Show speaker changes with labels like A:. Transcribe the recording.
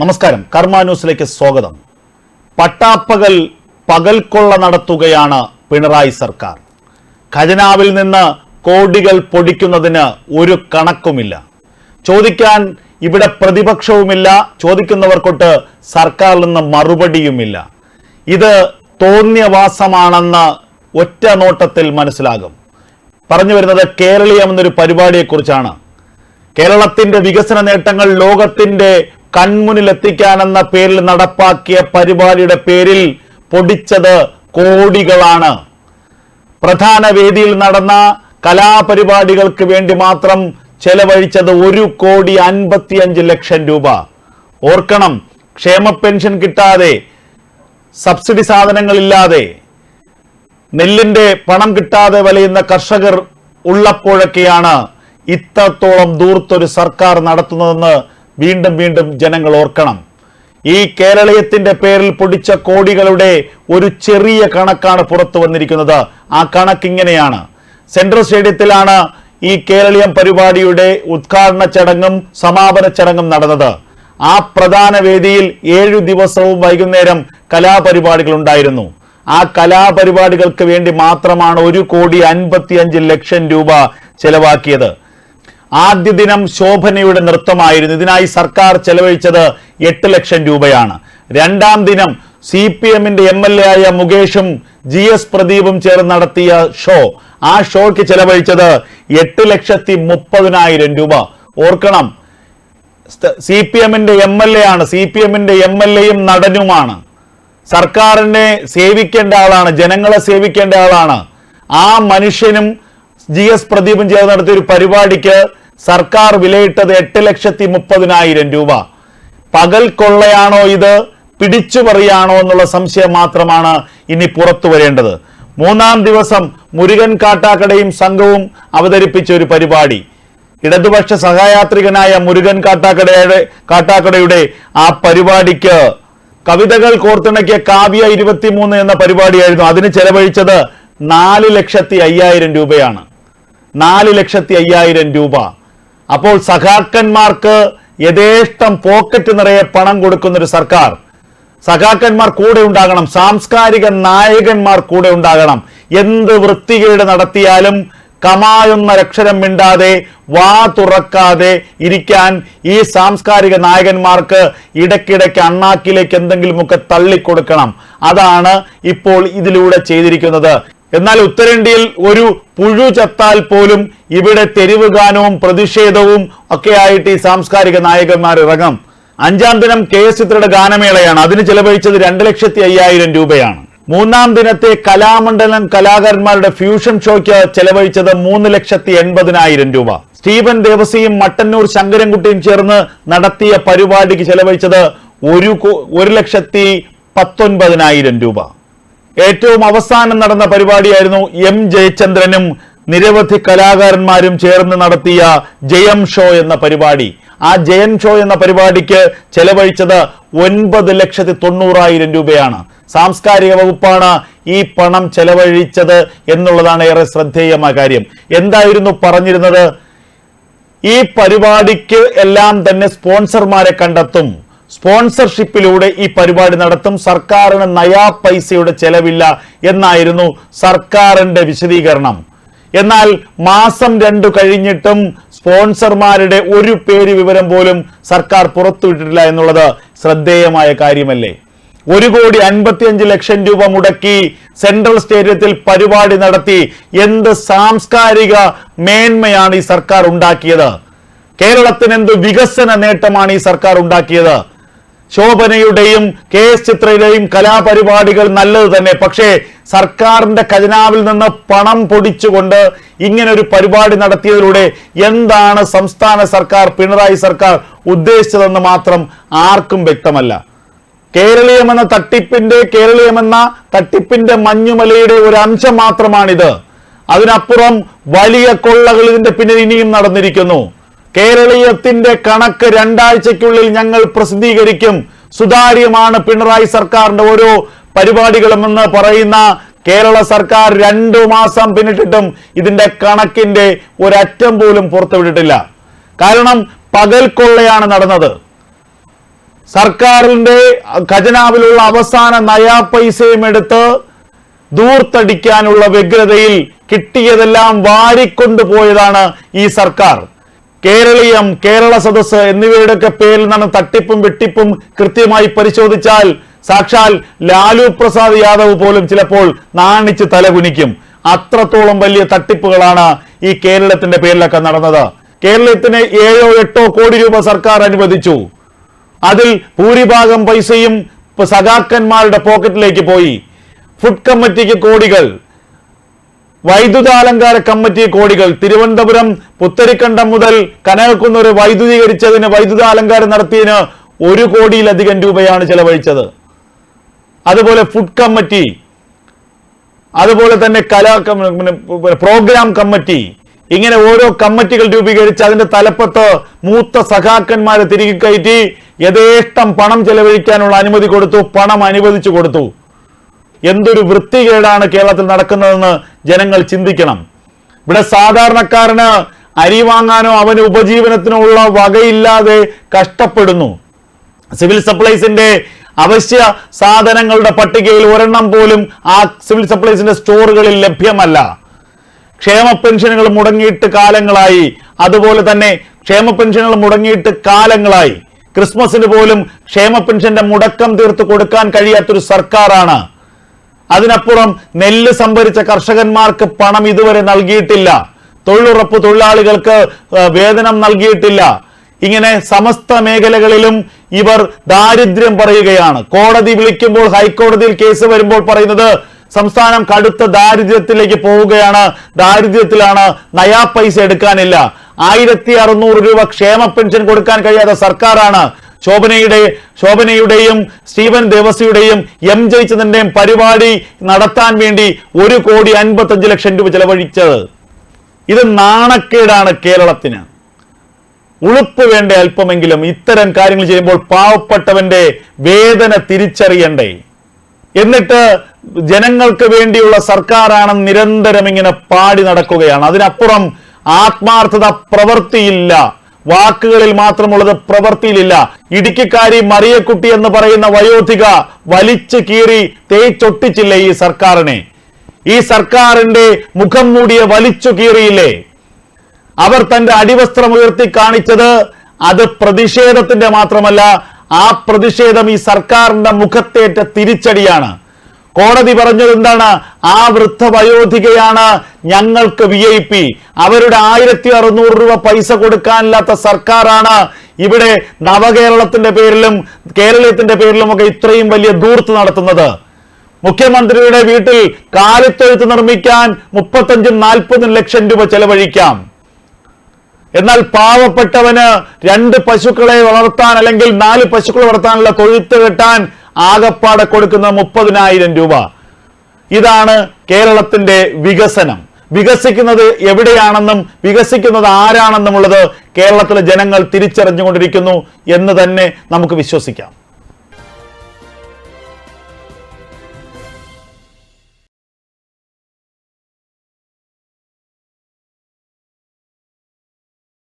A: നമസ്കാരം, കർമ്മ ന്യൂസിലേക്ക് സ്വാഗതം. പട്ടാപ്പകൽ പകൽക്കൊള്ള നടത്തുകയാണ് പിണറായി സർക്കാർ. ഖജനാവിൽ നിന്ന് കോടികൾ പൊടിക്കുന്നതിന് ഒരു കണക്കുമില്ല. ചോദിക്കാൻ ഇവിടെ പ്രതിപക്ഷവുമില്ല, ചോദിക്കുന്നവർക്കൊട്ട് സർക്കാരിൽ നിന്ന് മറുപടിയുമില്ല. ഇത് തോന്നിയവാസമാണെന്ന് ഒറ്റ നോട്ടത്തിൽ മനസ്സിലാകും. പറഞ്ഞു വരുന്നത് കേരളീയം എന്നൊരു പരിപാടിയെക്കുറിച്ചാണ്. കേരളത്തിന്റെ വികസന നേട്ടങ്ങൾ ലോകത്തിന്റെ കൺമുന്നിലെത്തിക്കാനെന്ന പേരിൽ നടപ്പാക്കിയ പരിപാടിയുടെ പേരിൽ പൊടിച്ചത് കോടികളാണ്. പ്രധാന വേദിയിൽ നടന്ന കലാപരിപാടികൾക്ക് വേണ്ടി മാത്രം ചെലവഴിച്ചത് 1,55,00,000 രൂപ. ഓർക്കണം, ക്ഷേമ പെൻഷൻ കിട്ടാതെ, സബ്സിഡി സാധനങ്ങളില്ലാതെ, നെല്ലിന്റെ പണം കിട്ടാതെ വലയുന്ന കർഷകർ ഉള്ളപ്പോഴൊക്കെയാണ് ഇത്രത്തോളം ദൂർത്തൊരു സർക്കാർ നടത്തുന്നതെന്ന് വീണ്ടും വീണ്ടും ജനങ്ങൾ ഓർക്കണം. ഈ കേരളീയത്തിന്റെ പേരിൽ പൊടിച്ച കോടികളുടെ ഒരു ചെറിയ കണക്കാണ് പുറത്തു വന്നിരിക്കുന്നത്. ആ കണക്ക് ഇങ്ങനെയാണ്. സെൻട്രൽ സ്റ്റേഡിയത്തിലാണ് ഈ കേരളീയം പരിപാടിയുടെ ഉദ്ഘാടന ചടങ്ങും സമാപന ചടങ്ങും നടന്നത്. ആ പ്രധാന വേദിയിൽ 7 ദിവസവും വൈകുന്നേരം കലാപരിപാടികൾ ഉണ്ടായിരുന്നു. ആ കലാപരിപാടികൾക്ക് വേണ്ടി മാത്രമാണ് 1,55,00,000 രൂപ ചെലവാക്കിയത്. ആദ്യ ദിനം ശോഭനയുടെ നൃത്തമായിരുന്നു. ഇതിനായി സർക്കാർ ചെലവഴിച്ചത് 8 ലക്ഷം രൂപയാണ്. രണ്ടാം ദിനം CPM-ന്റെ MLA ആയ മുകേഷും GS പ്രദീപും ചേർന്ന് നടത്തിയ ഷോ, ആ ഷോയ്ക്ക് ചെലവഴിച്ചത് 8,30,000 രൂപ. ഓർക്കണം, CPM-ന്റെ MLA ആണ്. CPM-ന്റെ MLA-യും നടനുമാണ്. സർക്കാരിനെ സേവിക്കേണ്ട ആളാണ്, ജനങ്ങളെ സേവിക്കേണ്ട ആളാണ്. ആ മനുഷ്യനും GS പ്രദീപും ചേർന്ന് നടത്തിയ ഒരു പരിപാടിക്ക് സർക്കാർ വിലയിട്ടത് 8,30,000 രൂപ. പകൽ കൊള്ളയാണോ ഇത്, പിടിച്ചുപറിയാണോ എന്നുള്ള സംശയം മാത്രമാണ് ഇനി പുറത്തു വരേണ്ടത്. മൂന്നാം ദിവസം മുരുകൻ കാട്ടാക്കടയും സംഘവും അവതരിപ്പിച്ച ഒരു പരിപാടി, ഇടതുപക്ഷ സഹയാത്രികനായ മുരുകൻ കാട്ടാക്കടയുടെ ആ പരിപാടിക്ക് കവിതകൾ കോർത്തിണക്കിയ കാവ്യ 23 എന്ന പരിപാടിയായിരുന്നു. അതിന് ചെലവഴിച്ചത് 4,05,000 രൂപയാണ്. 4,05,000 രൂപ. അപ്പോൾ സഖാക്കന്മാർക്ക് യഥേഷ്ടം പോക്കറ്റ് നിറയെ പണം കൊടുക്കുന്നൊരു സർക്കാർ. സഖാക്കന്മാർ കൂടെ ഉണ്ടാകണം, സാംസ്കാരിക നായകന്മാർ കൂടെ ഉണ്ടാകണം. എന്ത് വൃത്തികേട് നടത്തിയാലും കമായൊന്നൊരക്ഷരം മിണ്ടാതെ, വാ തുറക്കാതെ ഇരിക്കാൻ ഈ സാംസ്കാരിക നായകന്മാർക്ക് ഇടയ്ക്കിടയ്ക്ക് അണ്ണാക്കിലേക്ക് എന്തെങ്കിലുമൊക്കെ തള്ളിക്കൊടുക്കണം. അതാണ് ഇപ്പോൾ ഇതിലൂടെ ചെയ്തിരിക്കുന്നത്. എന്നാൽ ഉത്തരേന്ത്യയിൽ ഒരു പുഴു ചത്താൽ പോലും ഇവിടെ തെരുവ് ഗാനവും പ്രതിഷേധവും ഒക്കെ ആയിട്ട് ഈ സാംസ്കാരിക നായകന്മാർ ഇറങ്ങും. അഞ്ചാം ദിനം KS ചിത്രയുടെ ഗാനമേളയാണ്. അതിന് ചെലവഴിച്ചത് 2,05,000 രൂപയാണ്. മൂന്നാം ദിനത്തെ കലാമണ്ഡലം കലാകാരന്മാരുടെ ഫ്യൂഷൻ ഷോയ്ക്ക് ചെലവഴിച്ചത് 3,80,000 രൂപ. സ്റ്റീഫൻ ദേവസിയും മട്ടന്നൂർ ശങ്കരൻകുട്ടിയും ചേർന്ന് നടത്തിയ പരിപാടിക്ക് ചെലവഴിച്ചത് 1,19,000 രൂപ. ഏറ്റവും അവസാനം നടന്ന പരിപാടിയായിരുന്നു M ജയചന്ദ്രനും നിരവധി കലാകാരന്മാരും ചേർന്ന് നടത്തിയ ജയം ഷോ എന്ന പരിപാടി. ആ ജയൻ ഷോ എന്ന പരിപാടിക്ക് ചെലവഴിച്ചത് 9,90,000 രൂപയാണ്. സാംസ്കാരിക വകുപ്പാണ് ഈ പണം ചെലവഴിച്ചത് എന്നുള്ളതാണ് ഏറെ ശ്രദ്ധേയമായ കാര്യം. എന്തായിരുന്നു പറഞ്ഞിരുന്നത്? ഈ പരിപാടിക്ക് എല്ലാം തന്നെ സ്പോൺസർമാരെ കണ്ടെത്തും, സ്പോൺസർഷിപ്പിലൂടെ ഈ പരിപാടി നടത്തും, സർക്കാരിന് നയാ പൈസയുടെ ചെലവില്ല എന്നായിരുന്നു സർക്കാരിന്റെ വിശദീകരണം. എന്നാൽ മാസം 2 കഴിഞ്ഞിട്ടും സ്പോൺസർമാരുടെ ഒരു പേര് വിവരം പോലും സർക്കാർ പുറത്തുവിട്ടിട്ടില്ല എന്നുള്ളത് ശ്രദ്ധേയമായ കാര്യമല്ലേ? 1,55,00,000 രൂപ മുടക്കി സെൻട്രൽ സ്റ്റേഡിയത്തിൽ പരിപാടി നടത്തി എന്ത് സാംസ്കാരിക മേന്മയാണ് ഈ സർക്കാർ ഉണ്ടാക്കിയത്? കേരളത്തിന് എന്ത് വികസന നേട്ടമാണ് ഈ സർക്കാർ ഉണ്ടാക്കിയത്? ശോഭനയുടെയും KS ചിത്രയുടെയും കലാപരിപാടികൾ നല്ലത് തന്നെ. പക്ഷേ സർക്കാരിന്റെ ഖജനാവിൽ നിന്ന് പണം പൊടിച്ചുകൊണ്ട് ഇങ്ങനെ ഒരു പരിപാടി നടത്തിയതിലൂടെ എന്താണ് സംസ്ഥാന സർക്കാർ, പിണറായി സർക്കാർ ഉദ്ദേശിച്ചതെന്ന് മാത്രം ആർക്കും വ്യക്തമല്ല. കേരളീയമെന്ന തട്ടിപ്പിന്റെ മഞ്ഞുമലയുടെ ഒരു അംശം മാത്രമാണിത്. അതിനപ്പുറം വലിയ കൊള്ളകൾ ഇതിന്റെ പിന്നിൽ ഇനിയും നടന്നിരിക്കുന്നു. കേരളീയത്തിന്റെ കണക്ക് 2 ആഴ്ചയ്ക്കുള്ളിൽ ഞങ്ങൾ പ്രസിദ്ധീകരിക്കും. സുതാര്യമാണ് പിണറായി സർക്കാരിന്റെ ഓരോ പരിപാടികളുമെന്ന് പറയുന്ന കേരള സർക്കാർ 2 മാസം പിന്നിട്ടിട്ടും ഇതിന്റെ കണക്കിന്റെ ഒരറ്റം പോലും പുറത്തുവിട്ടിട്ടില്ല. കാരണം പകൽ കൊള്ളയാണ് നടന്നത്. സർക്കാരിന്റെ ഖജനാവിലുള്ള അവസാന നയാ പൈസയും എടുത്ത് ദൂർത്തടിക്കാനുള്ള വ്യഗ്രതയിൽ കിട്ടിയതെല്ലാം വാരിക്കൊണ്ടുപോയതാണ് ഈ സർക്കാർ. കേരളീയം, കേരള സദസ് എന്നിവയുടെയൊക്കെ പേരിൽ നിന്നാണ് തട്ടിപ്പും വെട്ടിപ്പും കൃത്യമായി പരിശോധിച്ചാൽ സാക്ഷാൽ ലാലു പ്രസാദ് യാദവ് പോലും ചിലപ്പോൾ നാണിച്ച് തലകുനിക്കും. അത്രത്തോളം വലിയ തട്ടിപ്പുകളാണ് ഈ കേരളത്തിന്റെ പേരിലൊക്കെ നടന്നത്. കേരളത്തിന് 7-8 കോടി രൂപ സർക്കാർ അനുവദിച്ചു. അതിൽ ഭൂരിഭാഗം പൈസയും സഖാക്കന്മാരുടെ പോക്കറ്റിലേക്ക് പോയി. ഫുഡ് കമ്മിറ്റിക്ക് കോടികൾ, വൈദ്യുതാലങ്കാര കമ്മിറ്റി കോടികൾ. തിരുവനന്തപുരം പുത്തരിക്കണ്ടം മുതൽ കനകക്കുന്നൂർ വൈദ്യുതീകരിച്ചതിന് വൈദ്യുതാലങ്കാരം നടത്തിയതിന് 1 കോടിയിലധികം രൂപയാണ് ചെലവഴിച്ചത്. അതുപോലെ ഫുഡ് കമ്മിറ്റി, അതുപോലെ തന്നെ പ്രോഗ്രാം കമ്മിറ്റി, ഇങ്ങനെ ഓരോ കമ്മിറ്റികൾ രൂപീകരിച്ച് അതിന്റെ തലപ്പത്ത് മൂത്ത സഖാക്കന്മാരെ തിരികെ കയറ്റി യഥേഷ്ടം പണം ചെലവഴിക്കാനുള്ള അനുമതി കൊടുത്തു, പണം അനുവദിച്ചു കൊടുത്തു. എന്തൊരു വൃത്തികേടാണ് കേരളത്തിൽ നടക്കുന്നതെന്ന് ജനങ്ങൾ ചിന്തിക്കണം. ഇവിടെ സാധാരണക്കാരന് അരി വാങ്ങാനോ അവന് ഉപജീവനത്തിനോ ഉള്ള വകയില്ലാതെ കഷ്ടപ്പെടുന്നു. സിവിൽ സപ്ലൈസിന്റെ അവശ്യ സാധനങ്ങളുടെ പട്ടികയിൽ ഒരെണ്ണം പോലും ആ സിവിൽ സപ്ലൈസിന്റെ സ്റ്റോറുകളിൽ ലഭ്യമല്ല. ക്ഷേമ പെൻഷനുകൾ മുടങ്ങിയിട്ട് കാലങ്ങളായി. അതുപോലെ തന്നെ ക്ഷേമ പെൻഷനുകൾ മുടങ്ങിയിട്ട് കാലങ്ങളായി. ക്രിസ്മസിന് പോലും ക്ഷേമ പെൻഷന്റെ മുടക്കം തീർത്ത് കൊടുക്കാൻ കഴിയാത്തൊരു സർക്കാരാണ്. അതിനപ്പുറം നെല്ല് സംഭരിച്ച കർഷകന്മാർക്ക് പണം ഇതുവരെ നൽകിയിട്ടില്ല. തൊഴിലുറപ്പ് തൊഴിലാളികൾക്ക് വേതനം നൽകിയിട്ടില്ല. ഇങ്ങനെ സമസ്ത മേഖലകളിലും ഇവർ ദാരിദ്ര്യം പറയുകയാണ്. കോടതി വിളിക്കുമ്പോൾ, ഹൈക്കോടതിയിൽ കേസ് വരുമ്പോൾ പറയുന്നത് സംസ്ഥാനം കടുത്ത ദാരിദ്ര്യത്തിലേക്ക് പോവുകയാണ്, ദാരിദ്ര്യത്തിലാണ്, നയാ പൈസ എടുക്കാനില്ല. 1600 രൂപ ക്ഷേമ പെൻഷൻ കൊടുക്കാൻ കഴിയാത്ത സർക്കാരാണ് ശോഭനയുടെയും സ്റ്റീവൻ ദേവസിയുടെയും എം ജയിച്ചതിന്റെയും പരിപാടി നടത്താൻ വേണ്ടി 1,55,00,000 രൂപ ചെലവഴിച്ചത്. ഇത് നാണക്കേടാണ് കേരളത്തിന്. ഉളുപ്പ് വേണ്ട അല്പമെങ്കിലും ഇത്തരം കാര്യങ്ങൾ ചെയ്യുമ്പോൾ പാവപ്പെട്ടവന്റെ വേദന തിരിച്ചറിയണ്ടേ? എന്നിട്ട് ജനങ്ങൾക്ക് വേണ്ടിയുള്ള സർക്കാരാണ് നിരന്തരം ഇങ്ങനെ പാടി നടക്കുകയാണ്. അതിനപ്പുറം ആത്മാർത്ഥത പ്രവൃത്തിയില്ല, വാക്കുകളിൽ മാത്രമുള്ളത് പ്രവൃത്തിയിലില്ല. ഇടുക്കിക്കാരി മറിയക്കുട്ടി എന്ന് പറയുന്ന വയോധിക വലിച്ചു കീറി തേച്ചൊട്ടിച്ചില്ലേ ഈ സർക്കാരിനെ? ഈ സർക്കാരിന്റെ മുഖം മൂടിയെ വലിച്ചു കീറിയില്ലേ? അവർ തന്റെ അടിവസ്ത്രം ഉയർത്തി കാണിച്ചത് അത് പ്രതിഷേധത്തിന്റെ മാത്രമല്ല, ആ പ്രതിഷേധം ഈ സർക്കാരിന്റെ മുഖത്തേറ്റ തിരിച്ചടിയാണ്. കോടതി പറഞ്ഞത് എന്താണ്? ആ വൃദ്ധ വയോധികയാണ് ഞങ്ങൾക്ക് VIP. അവരുടെ 1600 രൂപ പൈസ കൊടുക്കാനില്ലാത്ത സർക്കാരാണ് ഇവിടെ നവകേരളത്തിന്റെ പേരിലും കേരളത്തിന്റെ പേരിലുമൊക്കെ ഇത്രയും വലിയ ധൂർത്ത് നടത്തുന്നത്. മുഖ്യമന്ത്രിയുടെ വീട്ടിൽ കാലിത്തൊഴുത്ത് നിർമ്മിക്കാൻ 35-40 ലക്ഷം രൂപ ചെലവഴിക്കാം. എന്നാൽ പാവപ്പെട്ടവന് 2 പശുക്കളെ വളർത്താൻ അല്ലെങ്കിൽ 4 പശുക്കളെ വളർത്താനുള്ള തൊഴുത്ത് കെട്ടാൻ ആകപ്പാടെ കൊടുക്കുന്ന 30,000 രൂപ. ഇതാണ് കേരളത്തിന്റെ വികസനം. വികസിക്കുന്നത് എവിടെയാണെന്നും വികസിക്കുന്നത് ആരാണെന്നുമുള്ളത് കേരളത്തിലെ ജനങ്ങൾ തിരിച്ചറിഞ്ഞുകൊണ്ടിരിക്കുന്നു എന്ന് തന്നെ നമുക്ക് വിശ്വസിക്കാം.